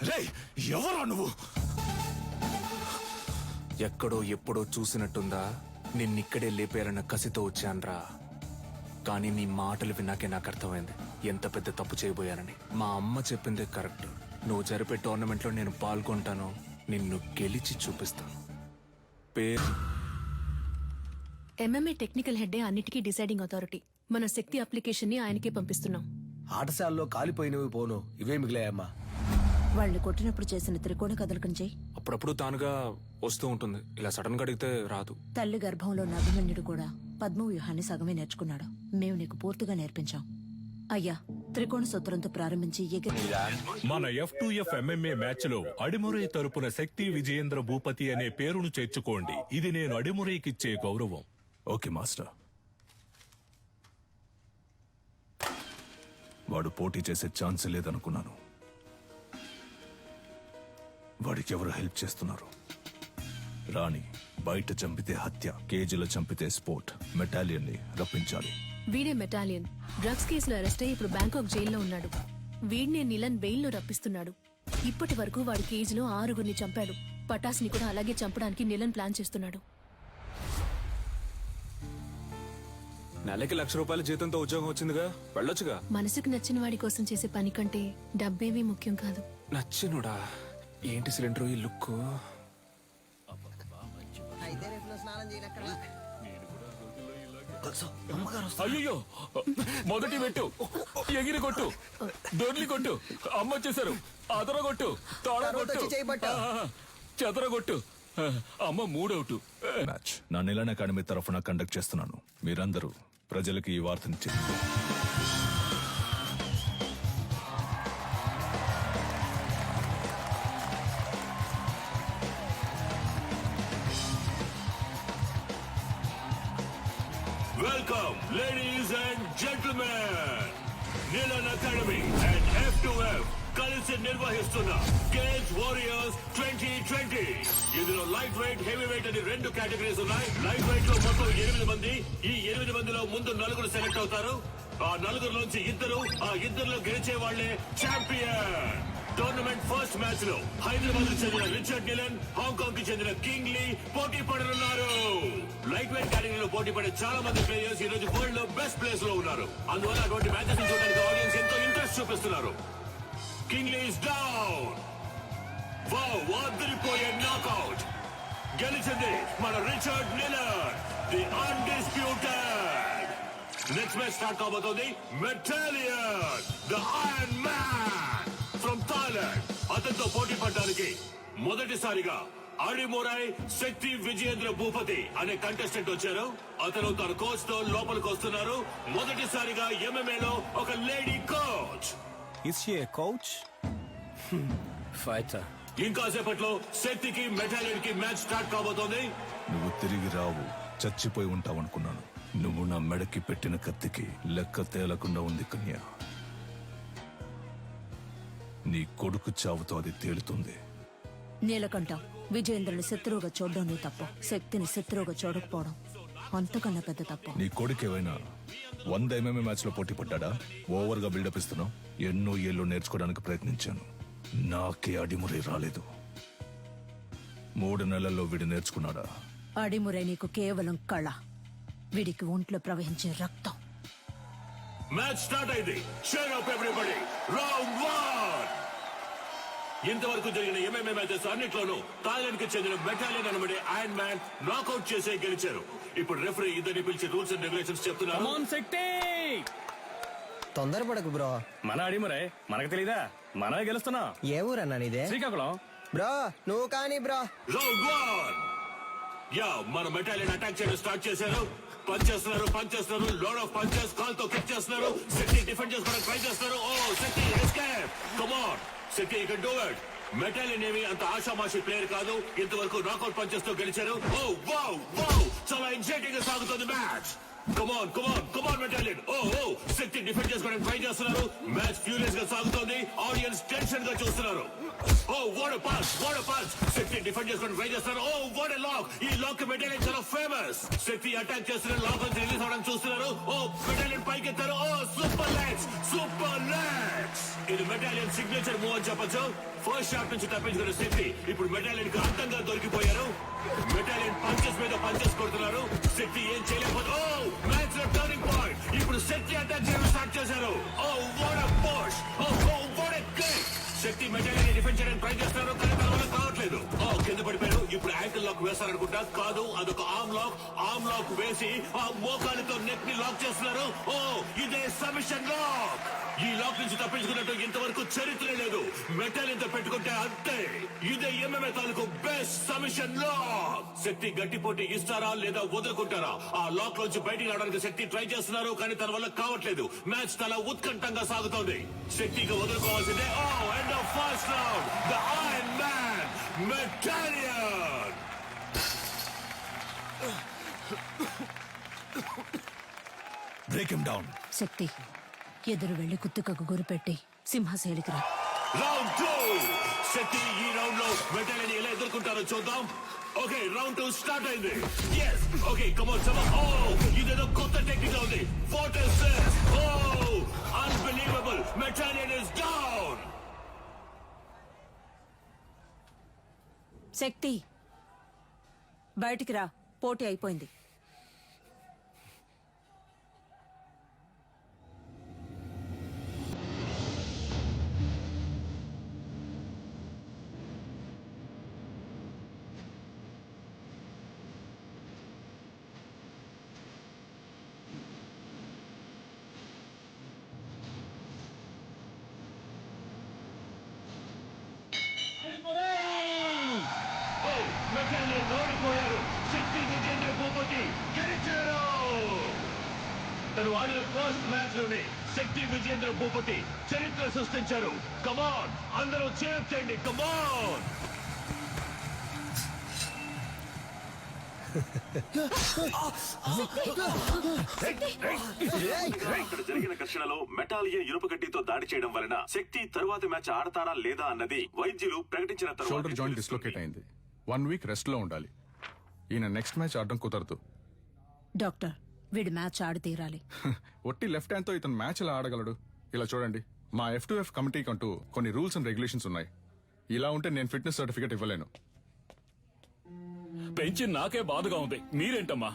రేయ్, ఎవరా నువ్వు? ఎక్కడో ఎప్పుడో చూసినట్టుందా? నిన్నిక్కడే లేపారన్న కసితో వచ్చాన్రా. కానీ నీ మాటలు విన్నాకే నాకు అర్థమైంది ఎంత పెద్ద తప్పు చేయబోయానని. మా అమ్మ చెప్పిందే కరెక్ట్. నువ్వు జరిపే టోర్నమెంట్లో నేను పాల్గొంటాను, నిన్ను గెలిచి చూపిస్తాను. పేరు ఎంఎంఏ టెక్నికల్ హెడ్డే అన్నిటికీ డిసైడింగ్ అథారిటీ. మన శక్తి అప్లికేషన్ ని ఆయనకే పంపిస్తున్నాం. ఆటశాలలో కాలిపోయినవి పోను, ఇవే మిగిలాయమ్మా. వాళ్ళని కొట్టినప్పుడు చేసిన త్రికోణ కదలకం చెయ్యి. అప్పుడప్పుడు తానుగా వస్తూ ఉంటుంది, ఇలా సడన్ గా అడిగితే రాదు. తల్లి గర్భంలో అభిమన్యుడు కూడా పద్మవ్యూహాన్ని సగమే నేర్చుకున్నాడు. మేము నీకు పూర్తిగా నేర్పించాం. అయ్యా, త్రికోణ సూత్రంతో ప్రారంభించి మన F2F MMA మ్యాచ్ లో అడిమురై తరపున శక్తి విజయేంద్ర భూపతి అనే పేరును చేర్చుకోండి. ఇది నేను అడిమురైకిచ్చే గౌరవం. Okay master. వాడు పోటీ చేసే ఛాన్స్ లేదనుకున్నాను. వాడికి ఎవరు హెల్ప్ చేస్తున్నారు? రాణి బయట చంపితే హత్య, కేజీలో చంపితే స్పోర్ట్. మెటాలియన్ ని రప్పించాలి. వీడే మెటాలియన్. డ్రగ్స్ కేసులో అరెస్ట్ అయ్యి ఇప్పుడు బ్యాంకాక్ జైల్లో ఉన్నాడు. వీడినే నిలన్ బెయిల్లో రప్పిస్తున్నాడు. ఇప్పటి వరకు వాడి కేజీలో 6గురిని చంపాడు. పటాస్ని కూడా అలాగే చంపడానికి నిలన్ ప్లాన్ చేస్తున్నాడు. నెలకి ₹1,00,000 జీతంతో ఉద్యోగం వచ్చిందిగా, వెళ్ళొచ్చుగా. మనసుకు నచ్చిన వాడి కోసం చేసే పని కంటే డబ్బేమీ ముఖ్యం కాదు. నచ్చినుడా? ఏంటి సిలిండర్ ఈ లుక్? అయ్యో, మొదటి పెట్టు, ఎగిరి కొట్టు, దొర్లి కొట్టు, అమ్మ వచ్చేసారు. అదర కొట్టు, తాళ కొట్టు, చెదర కొట్టు. అమ్మ 3 అవుట్. మ్యాచ్ నా నిలన్ అకాడమీ తరఫున కండక్ట్ చేస్తున్నాను. మీరందరూ ప్రజలకి ఈ వార్తని చెప్పండి. Welcome, ladies and gentlemen. Nilan Academy and F2F కలిసి నిర్వహిస్తున్న కేజ్ వారియర్స్ 2020. ఇందులో లైట్ వెయిట్, హెవీ వెయిట్ అని 2 కేటగిరీస్ ఉన్నాయి. లైట్ వెయిట్ లో మొత్తం 8 మంది. ఈ 8 మందిలో ముందు 4 సెలెక్ట్ అవుతారు. ఆ 4 ఇద్దరు, ఆ ఇద్దరులో గెలిచే వాళ్లే ఛాంపియన్. టోర్నమెంట్ ఫస్ట్ మ్యాచ్ లో హైదరాబాద్ కు చెందిన రిచర్డ్ నిలన్, హాంకాంగ్ కి చెందిన కింగ్ లీ పోటీ పడనున్నారు. లైట్ వెయిట్ కేటగిరీలో పోటీ పడే చాలా మంది ప్లేయర్స్ ఈ రోజు వరల్డ్ లో బెస్ట్ ప్లేస్ లో ఉన్నారు. అందువల్ల అటువంటి మ్యాచెస్ చూడడానికి ఆడియన్స్ ఎంతో ఇంట్రెస్ట్ చూపిస్తున్నారు. King Lee is down. Wow, అదిరిపోయే నాకౌట్. గెలిచింది మన Richard Nilan, the undisputed. Next match start కాబోతోంది. Metallion, the iron man from Thailand. అతనితో పోటీ పడడానికి మొదటిసారిగా అడిమురై శక్తి విజయేంద్ర భూపతి అనే కంటెస్టెంట్ వచ్చారు. అతను తన కోచ్ తో లోపలికి వస్తున్నారు. మొదటిసారిగా MMA లో ఒక lady coach. Is she a coach? Fighter. ఇంకాసేపట్లో శక్తికి మెటాలియన్ కి మ్యాచ్ స్టార్ట్ కాబోతోంది. నువ్వు తిరిగి రావు, చచ్చిపోయి ఉంటావనుకున్నాను. నువ్వు నా మెడకి పెట్టిన కత్తికి లెక్క తేలకుండా ఉంది కన్యా. నీ కొడుకు చావుతో అది తేలుతుంది. నీలకంఠం, విజయేంద్రుని శత్రువుగా చూడడం నీ తప్పు. శక్తిని శత్రువుగా చూడకపోవడం అంతకన్నా పెద్ద తప్పు. నీ కొడుకు ఏమైనా 100 MMA మ్యాచ్ లో పోటీ పడ్డా? ఓవర్ గా బిల్డప్ ఇస్తున్నావు. ఎన్నో ఏళ్ళు నేర్చుకోవడానికి ప్రయత్నించాను, నాకే అడిమురై రాలేదు. 3 నెలల్లో వీడు నేర్చుకున్నాడా? అడిమురై నీకు కేవలం కళ, వీడికి ఒంట్లో ప్రవహించే రక్తం. మ్యాచ్ స్టార్ట్ అయింది. Cheer up everybody. రౌండ్ 1. ఇంతవరకు జరిగిన MMA మ్యాచెస్ అన్నిట్లోనూ థాయిలాండ్ కి చెందిన మెటాలియన్ అనబడే ఐరన్ మ్యాన్ నాకౌట్ చేసే గెలిచారు. ఇప్పుడు రెఫరీ ఇద్దరిని పిలిచి రూల్స్ అండ్ రెగ్యులేషన్స్ చెప్తున్నారు. తొందరపడకు బ్రో. మన అడిమురై మనకు తెలీదా? మనమే గెలుస్తున్నాం. ఏ ఊరన్నా నీదే? శ్రీకాకుళం. బ్రో నువ్వు కానీ బ్రో. రౌండ్ 1. యా, మన మెటాలియన్ అటాక్ చేయడం స్టార్ట్ చేశారు. పంచ్ చేస్తున్నారు, లోడ్ ఆఫ్ పంచెస్. కాల్ తో కిక్ చేస్తున్నారు. శక్తి డిఫెండ్ చేసుకోవడానికి ట్రై చేస్తున్నారు. Oh Shakti escape. Come on Shakti, you can do it. Metallion ఏమి అంత ఆషామాషి ప్లేయర్ కాదు. ఇంతవరకు నాకౌట్ పంచెస్ తో గెలిచారు. ఓ వావ్ వావ్, చాలా ఎక్సైటింగ్ గా సాగుతుంది match. Come on Metallion. Oh Shakti defend చేసుకోవడానికి ట్రై చేస్తున్నారు. మ్యాచ్ ఫ్యూరియస్ గా సాగుతోంది. ఆడియన్స్ టెన్షన్ గా చూస్తున్నారు. Oh what a punch. Shakti defend చేసుకోవడానికి ట్రై చేస్తున్నారు. Oh what a lock. ఈ లాక్ మెటాలియన్ చాలా ఫేమస్. శక్తి అటాక్ చేస్తున్నారు, లాక్ నుంచి రిలీజ్ అవడానికి చూస్తున్నారు. ఓ మెటాలియన్ పైకెత్తారు. Oh super legs. ఇది మెటాలియన్ సిగ్నేచర్ మూవ్ అని చెప్పొచ్చు. ఫస్ట్ షాట్ నుంచి తప్పించుకున్న శక్తి ఇప్పుడు మెటాలియన్ కి అంతంగా దొరికిపోయారు. మెటాలియన్ పంచెస్ మీద పంచెస్ కొడుతున్నారు. శక్తి ఏం చేయలేకపోతే మ్యాచ్ లో టర్నింగ్ పాయింట్. ఇప్పుడు శక్తి అటాక్ చేయడం స్టార్ట్ చేశారు. Oh what a push. Oh what a kick. Shakti Metallion defend చేయడానికి ట్రై చేస్తున్నారు కానీ తన వల్ల కావట్లేదు. కింద పడిపోయారు. ఇప్పుడు యాంకిల్ లాక్ వేస్తారనుకుంటా. కాదు, అదొక ఆర్మ్ లాక్. ఆర్మ్ లాక్ వేసి ఆ మోకాలతో నెక్ ని లాక్ చేస్తున్నారు. ఇదే సబ్మిషన్ లాక్. ఈ లాక్ నుంచి తప్పించుకున్నట్టు ఇంతవరకు చరిత్ర లేదు. మెటాలియన్ తో పెట్టుకుంటే అంతే. ఇదే MMA తాలూకు బెస్ట్ సబ్మిషన్ లాక్. శక్తి గట్టి పోటీ ఇస్తారా లేదా వదులుకుంటారా? ఆ లాక్ నుంచి బయటికి రావడానికి శక్తి ట్రై చేస్తున్నారు కానీ తన వల్ల కావట్లేదు. మ్యాచ్ చాలా ఉత్కంఠంగా సాగుతోంది. శక్తికి వదులుకోవాల్సిందే. End of first round. The iron man Metallion. Break him down. Shakti ఎదురు వెళ్లి కుత్తుకకు గురిపెట్టి సింహశైలికిరా. రౌండ్ 2. శక్తి ఈ రౌండ్ లో మెటాలియన్ ఎలా ఎదుర్కొంటారో చూద్దాం. ఓకే, రౌండ్ 2 స్టార్ట్ అయింది. yes okay come on some. ఇదేదో కొత్త టెక్నిక్ ఉంది. What is this? Unbelievable. Metallion is down. Shakti బయటికి రా, పోటీ అయిపోయింది. మెటాలియన్ ఓడిపోయారు. శక్తి విజేంద్ర భూపతి గెలిచారు. తను ఆడిన ఫస్ట్ మ్యాచ్ లోనే శక్తి విజేంద్ర భూపతి చరిత్ర సృష్టించారు. కమాన్ అందరూ చేయండి. కమాన్. ఇక్కడ జరిగిన ఘర్షణలో మెటాలియన్ ఇనుప కడ్డీతో దాడి చేయడం వలన శక్తి తరువాతి మ్యాచ్ ఆడతారా లేదా అన్నది వైద్యులు ప్రకటించిన షోల్డర్ జాయింట్ డిస్లోకేట్ అయింది. 1 వీక్ రెస్ట్ లో ఉండాలి. ఈయన నెక్స్ట్ మ్యాచ్ ఆడడం కుదరదు. డాక్టర్, వీడి మ్యాచ్ ఆడి తీరాలి. ఒట్టి లెఫ్ట్ హ్యాండ్ తో ఇతను మ్యాచ్ ఎలా ఆడగలడు? ఇలా చూడండి, మా F2F కమిటీకి అంటూ కొన్ని రూల్స్ అండ్ రెగ్యులేషన్స్ ఉన్నాయి. ఇలా ఉంటే నేను ఫిట్నెస్ సర్టిఫికేట్ ఇవ్వలేను. పెంచి నాకే బాధగా ఉంది. మీరేంటమ్మా?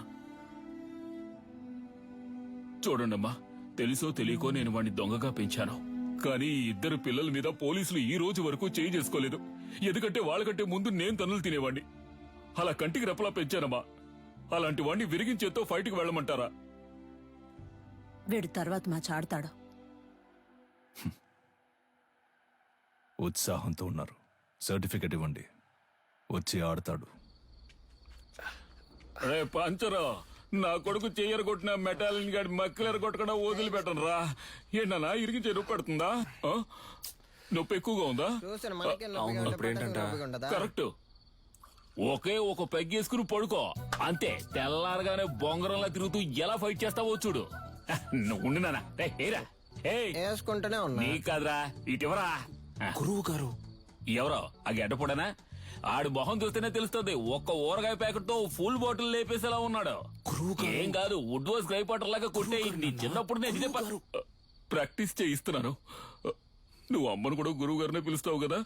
చూడండమ్మా, తెలుసో తెలియకో నేను వాడిని దొంగగా పెంచాను. కానీ ఈ ఇద్దరు పిల్లల మీద పోలీసులు ఈ రోజు వరకు చేయి చేసుకోలేదు. ఎందుకంటే వాళ్ళకంటే ముందు నేను తన్నులు తినేవాడిని. అలా కంటికి రెప్పలా పెంచానమ్మా. అలాంటి వాడిని విరిగించేతో ఫైట్కి వెళ్ళమంటారా? వీడు తర్వాత మ్యాచ్ ఆడతాడు. ఉత్సాహంతో ఉన్నారు. సర్టిఫికెట్ ఇవ్వండి. వచ్చి ఆడతాడు. రే పంచరా, నా కొడుకు చెయ్యరు కొట్టిన మెటాలియన్ గాడి మక్కలేరు కొట్టకుండా వదిలిపెట్టను రా. ఏంటన్నా ఇరిగించే నొప్పి పెడుతుందా? నొప్పి ఎక్కువగా ఉందా? చూసాను మనకే నొప్పిగా అవును, ఉంటే ఇప్పుడు ఏంటంట? పక్కన నొప్పిగా ఉండదా? కరెక్ట్. ఒకే ఒక పెగ్గేసుకుని పడుకో అంతే. తెల్లారగానే బొంగరంలా తిరుగుతూ ఎలా ఫైట్ చేస్తావో చూడు. నువ్వు ఉండినానా? ఏరా వేసుకుంటూనే ఉన్నా. నీ కాదురా, ఇటువరా. గురువు గారు ఎవరో ఆ గడ్డపడనా? ఆడు మొహం చూస్తేనే తెలుస్తుంది. ఒక్క ఊరగాయ ప్యాకెట్ తో ఫుల్ బాటిల్ లేపేసేలా ఉన్నాడు. ఏం కాదు, వుడ్ వాస్ గ్రై పాటర్ లాగా కొట్టే. నీ చిన్నప్పుడు నేను ఇదే ప్రాక్టీస్ చేయిస్తున్నాను. నువ్వు అమ్మను కూడా గురువు గారినే పిలుస్తావు కదా.